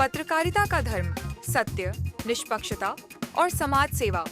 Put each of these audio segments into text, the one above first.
पत्रकारिता का धर्म सत्य, निष्पक्षता और समाज सेवा।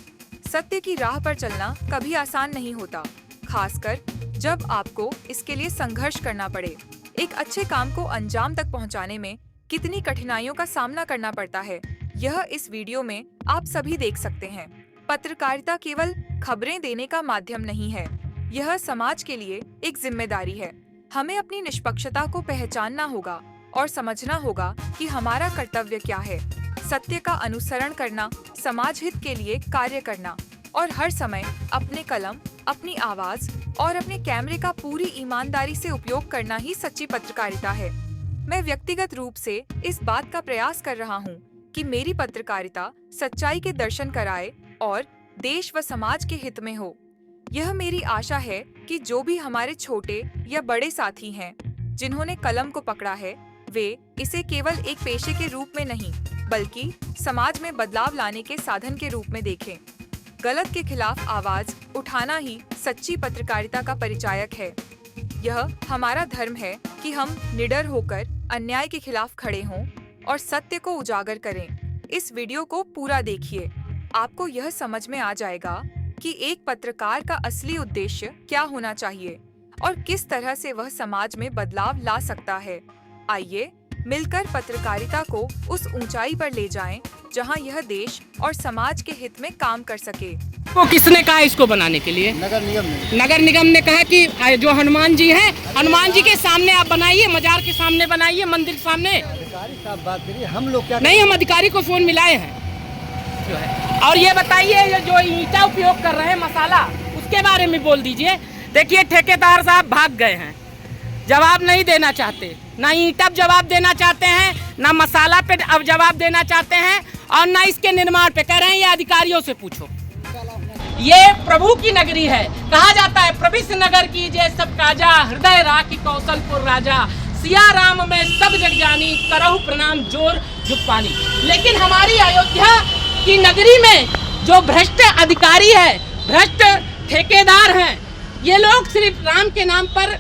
सत्य की राह पर चलना कभी आसान नहीं होता, खासकर जब आपको इसके लिए संघर्ष करना पड़े। एक अच्छे काम को अंजाम तक पहुंचाने में कितनी कठिनाइयों का सामना करना पड़ता है, यह इस वीडियो में आप सभी देख सकते हैं। पत्रकारिता केवल खबरें देने का माध्यम नहीं है, यह समाज के लिए एक जिम्मेदारी है। हमें अपनी निष्पक्षता को पहचानना होगा और समझना होगा कि हमारा कर्तव्य क्या है। सत्य का अनुसरण करना, समाज हित के लिए कार्य करना और हर समय अपने कलम, अपनी आवाज और अपने कैमरे का पूरी ईमानदारी से उपयोग करना ही सच्ची पत्रकारिता है। मैं व्यक्तिगत रूप से इस बात का प्रयास कर रहा हूँ कि मेरी पत्रकारिता सच्चाई के दर्शन कराए और देश व समाज के हित में हो। यह मेरी आशा है कि जो भी हमारे छोटे या बड़े साथी हैं, जिन्होंने कलम को पकड़ा है, वे इसे केवल एक पेशे के रूप में नहीं, बल्कि समाज में बदलाव लाने के साधन के रूप में देखें। गलत के खिलाफ आवाज उठाना ही सच्ची पत्रकारिता का परिचायक है। यह हमारा धर्म है कि हम निडर होकर अन्याय के खिलाफ खड़े हों और सत्य को उजागर करें। इस वीडियो को पूरा देखिए, आपको यह समझ में आ जाएगा कि एक पत्रकार का असली उद्देश्य क्या होना चाहिए और किस तरह से वह समाज में बदलाव ला सकता है। आइए मिलकर पत्रकारिता को उस ऊंचाई पर ले जाएं, जहां यह देश और समाज के हित में काम कर सके। वो किसने कहा इसको बनाने के लिए? नगर निगम ने। नगर निगम ने कहा कि जो हनुमान जी हैं, हनुमान जी के सामने आप बनाइए, मजार के सामने बनाइए, मंदिर के सामने। अधिकारी साहब बात करिए, हम लोग क्या नहीं, हम अधिकारी को फोन मिलाए हैं जो है। और ये बताइए, ये जो ईंटा उपयोग कर रहे हैं मसाला, उसके बारे में बोल दीजिए। देखिए, ठेकेदार साहब भाग गए हैं, जवाब नहीं देना चाहते, ना ईंटा जवाब देना चाहते हैं, ना मसाला पे अब जवाब देना चाहते हैं और ना इसके निर्माण पे। कह रहे हैं ये अधिकारियों से पूछो। ये प्रभु की नगरी है, कहा जाता है प्रविश नगर कीजिए सब काजा, हृदय राखी कौशलपुर राजा, सिया राम में सब जग जानी, करहु प्रणाम जोर झुक पानी। लेकिन हमारी अयोध्या की नगरी में जो भ्रष्ट अधिकारी है, भ्रष्ट ठेकेदार हैं, ये लोग सिर्फ राम के नाम पर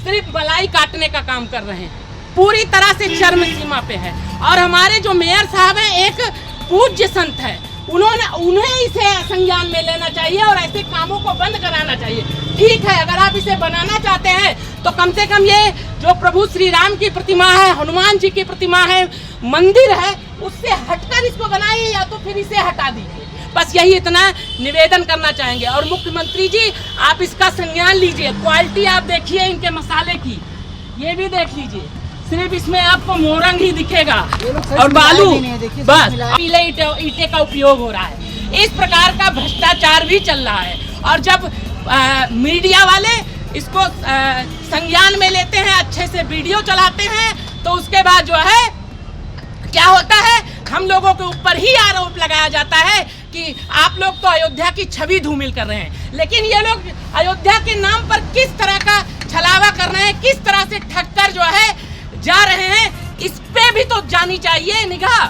सिर्फ बलाई काटने का काम कर रहे हैं, पूरी तरह से चरम सीमा पे है। और हमारे जो मेयर साहब हैं, एक पूज्य संत है, उन्हें इसे संज्ञान में लेना चाहिए और ऐसे कामों को बंद कराना चाहिए। ठीक है, अगर आप इसे बनाना चाहते हैं तो कम से कम ये जो प्रभु श्री राम की प्रतिमा है, हनुमान जी की प्रतिमा है, मंदिर है, उससे हटकर इसको बनाइए या तो फिर इसे हटा दीजिए। बस यही इतना निवेदन करना चाहेंगे। और मुख्यमंत्री जी, आप इसका संज्ञान लीजिए। क्वालिटी आप देखिए इनके मसाले की, ये भी देख लीजिए, सिर्फ इसमें आपको मोरंग ही दिखेगा और बालू, बस पीले ईंटे का उपयोग हो रहा है। इस प्रकार का भ्रष्टाचार भी चल रहा है। और जब मीडिया वाले इसको संज्ञान में लेते हैं, अच्छे से वीडियो चलाते हैं, तो उसके बाद जो है क्या होता है, हम लोगों के ऊपर ही आरोप लगाया जाता है कि आप लोग तो अयोध्या की छवि धूमिल कर रहे हैं। लेकिन ये लोग अयोध्या के नाम पर किस तरह का छलावा कर रहे हैं, किस तरह से ठक्कर जो है जा रहे हैं, इस पे भी तो जानी चाहिए निगाह।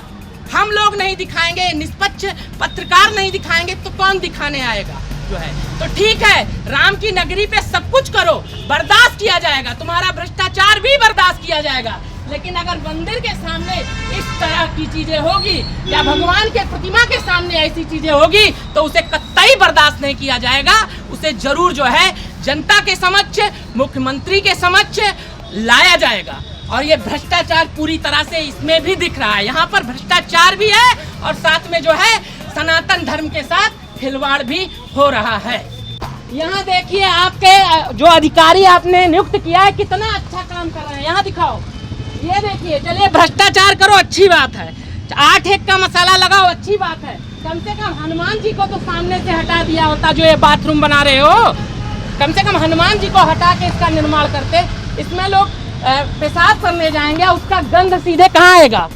हम लोग नहीं दिखाएंगे, निष्पक्ष पत्रकार नहीं दिखाएंगे तो कौन दिखाने आएगा जो है। तो ठीक है, राम की नगरी पे सब कुछ करो, बर्दाश्त किया जाएगा, तुम्हारा भ्रष्टाचार भी बर्दाश्त किया जाएगा। लेकिन अगर मंदिर के सामने इस तरह की चीजें होगी या भगवान के प्रतिमा के सामने ऐसी चीजें होगी तो उसे कतई बर्दाश्त नहीं किया जाएगा। उसे जरूर जो है जनता के समक्ष, मुख्यमंत्री के समक्ष लाया जाएगा। और ये भ्रष्टाचार पूरी तरह से इसमें भी दिख रहा है। यहाँ पर भ्रष्टाचार भी है और साथ में जो है सनातन धर्म के साथ खिलवाड़ भी हो रहा है। यहाँ देखिए, आपके जो अधिकारी आपने नियुक्त किया है, कितना अच्छा काम कर रहे हैं। यहाँ दिखाओ, ये देखिए। चलिए, भ्रष्टाचार करो, अच्छी बात है, 8 एक का मसाला लगाओ, अच्छी बात है। कम से कम हनुमान जी को तो सामने से हटा दिया होता। जो ये बाथरूम बना रहे हो, कम से कम हनुमान जी को हटा के इसका निर्माण करते। इसमें लोग पेशाब करने जाएंगे, उसका गंध सीधे कहाँ आएगा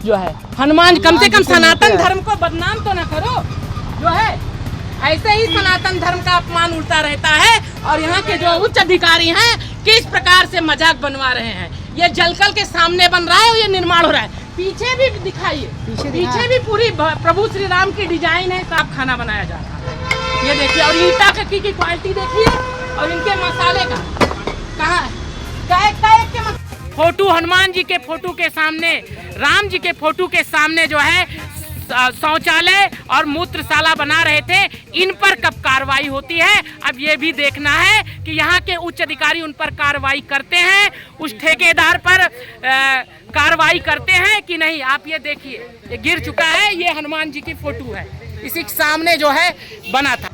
जो है। हनुमान, कम से कम सनातन धर्म को बदनाम तो न करो जो है। ऐसे ही सनातन धर्म का अपमान उड़ता रहता है। और यहाँ के जो उच्च अधिकारी हैं, किस प्रकार से मजाक बनवा रहे हैं। ये जलकल के सामने बन रहा है और ये निर्माण हो रहा है। पीछे भी दिखाइए, पीछे भी पूरी प्रभु श्री राम की डिजाइन है, साफ खाना बनाया जा रहा है। ये देखिए, और ईंटा की क्वालिटी देखिए और इनके मसाले का कहाँ है, फोटो हनुमान जी के फोटो के सामने, राम जी के फोटो के सामने जो है शौचालय और मूत्रशाला बना रहे थे, इन पर कब कार्रवाई होती है? अब ये भी देखना है कि यहाँ के उच्च अधिकारी उन पर कार्रवाई करते हैं, उस ठेकेदार पर कार्रवाई करते हैं कि नहीं। आप ये देखिए, ये गिर चुका है, ये हनुमान जी की फोटो है, इसी के सामने जो है बना था।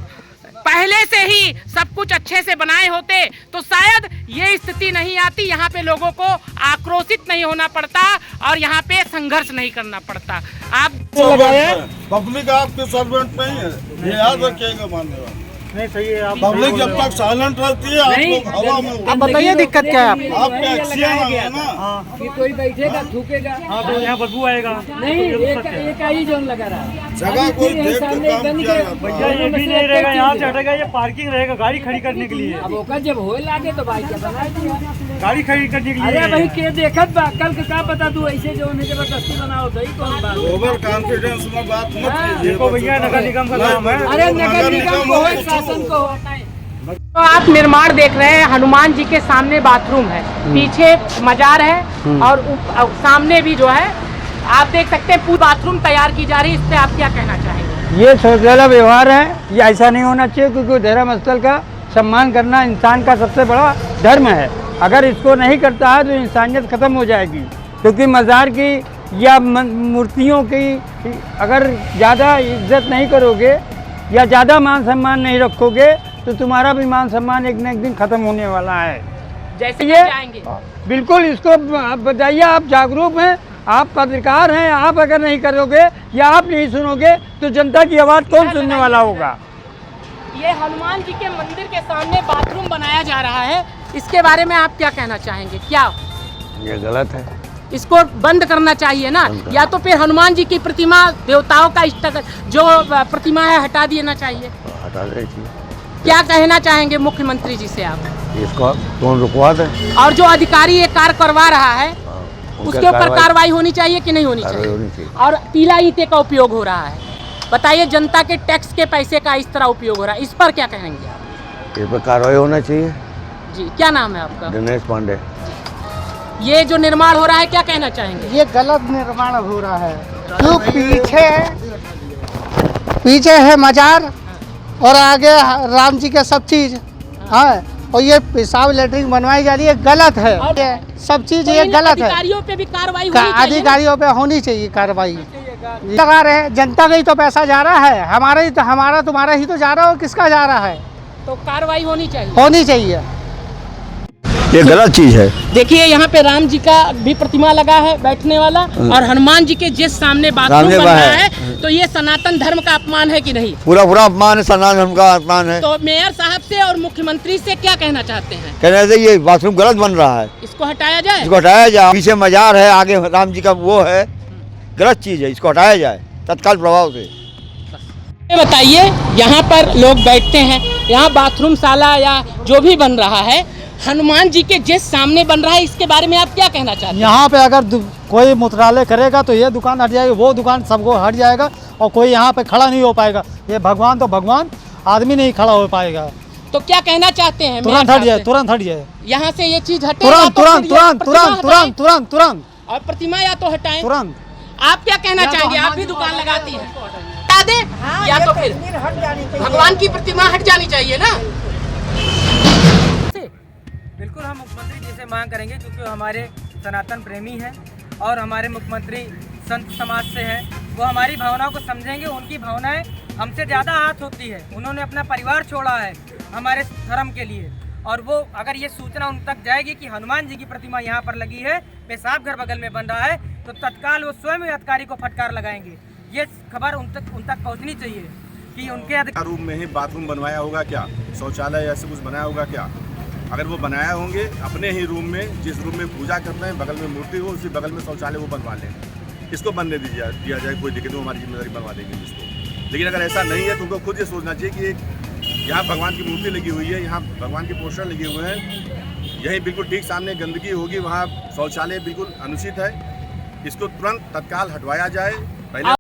पहले से ही सब कुछ अच्छे से बनाए होते तो शायद ये स्थिति नहीं आती, यहाँ पे लोगों को आक्रोशित नहीं होना पड़ता और यहाँ पे संघर्ष नहीं करना पड़ता। आप पब्लिक आपके सर्वेंट नहीं है, ये याद रखिएगा माननीय। नहीं सही है। आप पब्लिक जब तक साइलेंट रहती है, आप लोग हवा में आप बताइए दिक्कत क्या है आप टैक्सी है ना। कि कोई बैठेगा थूकेगा, हाँ तो यहाँ बदबू आएगा। नहीं एक ही जोन लगा रहा। जगह कोई देख के काम किया जाता भैया है। ये भी नहीं रहेगा, यहाँ से हटेगा, ये पार्किंग रहेगा गाड़ी खड़ी करने के लिए। अब ओकर जब होए लागे तो भाई क्या बना दिया। गाड़ी खड़ी करने के अरे लिए। भाई के देखत बा, कल के का पता तू ऐसे जो उन्हें जबरदस्ती बनाओ तो ही कौन बात। ओवर कॉन्फिडेंस में बात मत कीजिए। देखो भैया नगर निगम का काम है। अरे नगर निगम को हो, शासन को हो। तो आप निर्माण देख रहे हैं, हनुमान जी के सामने बाथरूम है, पीछे मजार है और सामने भी जो है आप देख सकते हैं पूरी बाथरूम तैयार की जा रही है। इस पे आप क्या कहना चाहेंगे? ये शौचालय व्यवहार है, ये ऐसा नहीं होना चाहिए, क्योंकि धर्म स्थल का सम्मान करना इंसान का सबसे बड़ा धर्म है। अगर इसको नहीं करता है तो इंसानियत खत्म हो जाएगी, क्योंकि मज़ार की या मूर्तियों की अगर ज़्यादा इज्जत नहीं करोगे या ज़्यादा मान सम्मान नहीं रखोगे तो तुम्हारा भी मान सम्मान एक न एक दिन खत्म होने वाला है। जैसे ये चाहेंगे बिल्कुल इसको बताइए, आप जागरूक हैं, आप पत्रकार हैं, आप अगर नहीं करोगे या आप नहीं सुनोगे तो जनता की आवाज़ कौन सुनने वाला होगा? ये हनुमान जी के मंदिर के सामने बाथरूम बनाया जा रहा है, इसके बारे में आप क्या कहना चाहेंगे? क्या ये गलत है? इसको बंद करना चाहिए ना, या तो फिर हनुमान जी की प्रतिमा, देवताओं का जो प्रतिमा है हटा देना चाहिए। हटा देनी चाहिए। क्या कहना चाहेंगे मुख्यमंत्री जी से आप? इसको कौन रुकवा दे? और जो अधिकारी ये कार्य करवा रहा है उसके ऊपर कार्रवाई होनी चाहिए कि नहीं होनी कार्रवाई होनी चाहिए? चाहिए। और पीला ईंटे का उपयोग हो रहा है, बताइए, जनता के टैक्स के पैसे का इस तरह उपयोग हो रहा है, इस पर क्या कहेंगे आप? इस पर कार्रवाई होना चाहिए। जी, क्या नाम है आपका? दिनेश पांडे। ये जो निर्माण हो रहा है क्या कहना चाहेंगे? ये गलत निर्माण हो रहा है, जो पीछे है मजार और आगे राम जी के सब चीज है, और ये पेशाब लेटरिन बनवाई जा रही है, गलत है। और ये सब चीज तो ये इन गलत है। अधिकारियों पे भी कार्रवाई होनी चाहिए ना? अधिकारियों पे होनी चाहिए कार्रवाई। लगा रहे जनता का ही तो पैसा जा रहा है, हमारा तुम्हारा ही तो जा रहा है, और किसका जा रहा है? तो कार्रवाई होनी चाहिए। होनी चाहिए। ये गलत चीज है। देखिए यहाँ पे राम जी का भी प्रतिमा लगा है बैठने वाला, और हनुमान जी के जिस सामने बाथरूम बन रहा है, तो ये सनातन धर्म का अपमान है कि नहीं? पूरा अपमान है, सनातन धर्म का अपमान है। तो मेयर साहब से और मुख्यमंत्री से क्या कहना चाहते हैं? कहने से ये बाथरूम गलत बन रहा है, इसको हटाया जाए। इसको हटाया जाए। पीछे मजार है, आगे राम जी का वो है, गलत चीज है, इसको हटाया जाए तत्काल प्रभाव से। ये बताइए, यहाँ पर लोग बैठते हैं, यहाँ बाथरूम शाला या जो भी बन रहा है हनुमान जी के जिस सामने बन रहा है, इसके बारे में आप क्या कहना चाहते हैं? यहाँ पे अगर कोई मूत्रालय करेगा तो ये दुकान हट जाएगी, वो दुकान सबको हट जाएगा, और कोई यहाँ पे खड़ा नहीं हो पाएगा। ये भगवान तो भगवान, आदमी नहीं खड़ा हो पाएगा। तो क्या कहना चाहते हैं? तुरंत हट जाए, तुरंत हट जाए, यहाँ से ये चीज हटे, तुरंत तुरंत तुरंत तुरंत तुरंत तुरंत तुरंत और प्रतिमा या तो हटाएं। तुरंत। आप क्या कहना चाहेंगे? आप भी दुकान लगाती हैं, हटा दे, या तो फिर भगवान की प्रतिमा हट जानी चाहिए ना? बिल्कुल हम मुख्यमंत्री जी से मांग करेंगे, क्योंकि वो हमारे सनातन प्रेमी हैं और हमारे मुख्यमंत्री संत समाज से हैं। वो हमारी भावनाओं को समझेंगे, उनकी भावनाएं हमसे ज़्यादा हाथ होती है। उन्होंने अपना परिवार छोड़ा है हमारे धर्म के लिए, और वो अगर ये सूचना उन तक जाएगी कि हनुमान जी की प्रतिमा यहाँ पर लगी है, पेशाब घर बगल में बन रहा है, तो तत्काल वो स्वयं ही अधिकारी को फटकार लगाएंगे। ये खबर उन तक पहुँचनी चाहिए कि उनके रूम में ही बाथरूम बनवाया होगा क्या, शौचालय ऐसे कुछ बनाया होगा क्या? अगर वो बनाया होंगे अपने ही रूम में, जिस रूम में पूजा करते हैं बगल में मूर्ति हो, उसी बगल में शौचालय वो बनवा लें, इसको बनने दिया जाए, कोई दिक्कत नहीं, हमारी जिम्मेदारी बनवा देंगे इसको। लेकिन अगर ऐसा नहीं है तो उनको खुद ये सोचना चाहिए कि एक यहाँ भगवान की मूर्ति लगी हुई है, यहाँ भगवान के पोस्टर लगे हुए हैं, यही बिल्कुल ठीक सामने गंदगी होगी, वहाँ शौचालय बिल्कुल अनुचित है, इसको तुरंत तत्काल हटवाया जाए। पहले